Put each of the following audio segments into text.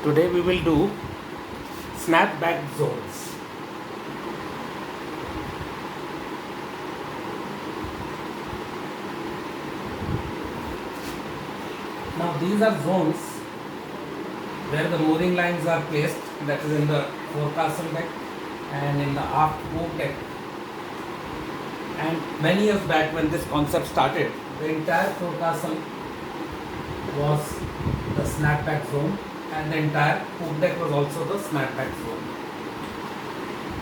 Today we will do snapback zones. Now these are zones where the mooring lines are placed, that is in the forecastle deck and in the aft poop deck. And many years back when this concept started, the entire forecastle was the snapback zone and the entire poop deck was also the snapback zone.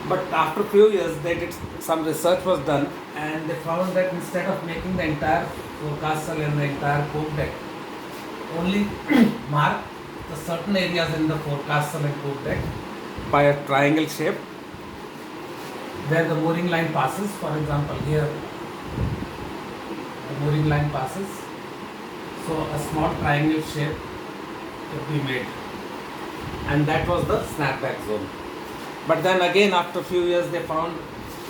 But after a few years, some research was done and they found that instead of making the entire forecastle and the entire poop deck, only mark the certain areas in the forecastle and poop deck by a triangle shape where the mooring line passes. For example, here the mooring line passes, so a small triangle shape could be made, and that was the snapback zone. But then again, after a few years, they found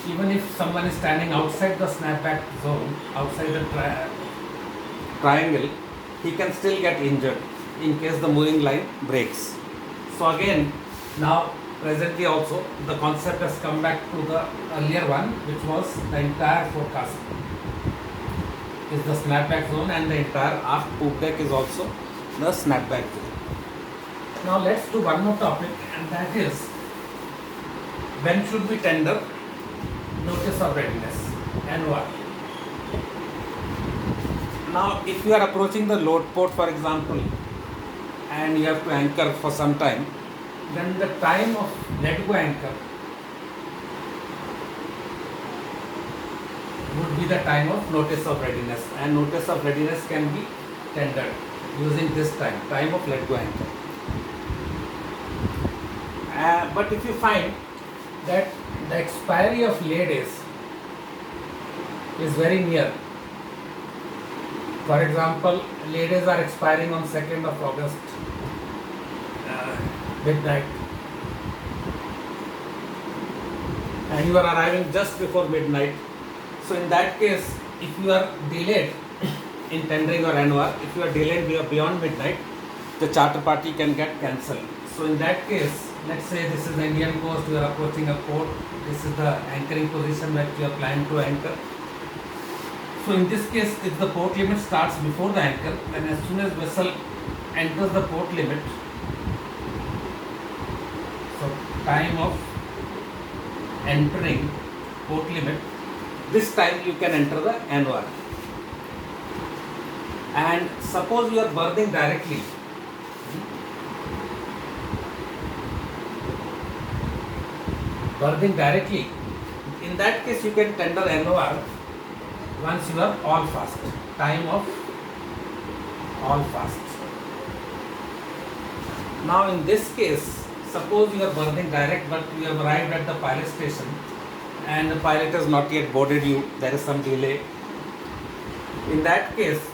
even if someone is standing outside the snapback zone, outside the triangle, he can still get injured in case the mooring line breaks. So again, now presently also the concept has come back to the earlier one, which was the entire forecastle is the snapback zone and the entire aft poop deck is also the snapback zone. Now let's do one more topic, and that is when should we tender notice of readiness, n.o.r. Now if you are approaching the load port, for example, and you have to anchor for some time, then the time of let go anchor would be the time of notice of readiness, and notice of readiness can be tendered using this time of let go anchor. But if you find that the expiry of lay days is very near, for example, lay days are expiring on 2nd of August midnight, and you are arriving just before midnight. So in that case, if you are delayed in tendering your n.o.r, if you are delayed beyond midnight, the charter party can get cancelled. So in that case, let's say this is the Indian coast, you are approaching a port, this is the anchoring position that you are planning to anchor. So in this case, if the port limit starts before the anchor, then as soon as vessel enters the port limit, so time of entering port limit, this time you can enter the n.o.r. And suppose you are berthing directly, in that case you can tender n.o.r. once you are all fast, time of all fast. Now in this case, suppose you are berthing direct but you have arrived at the pilot station and the pilot has not yet boarded you, there is some delay. In that case,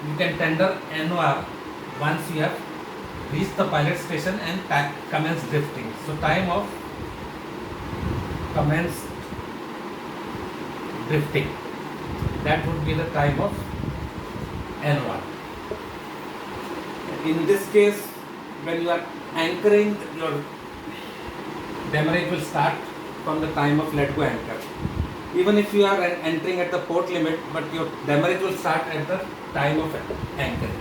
you can tender n.o.r. once you have reached the pilot station and commence drifting. So time of commence drifting, that would be the time of n.o.r. In this case, when you are anchoring, your demurrage will start from the time of let go anchor. Even if you are entering at the port limit, but your demurrage will start at the time of anchoring.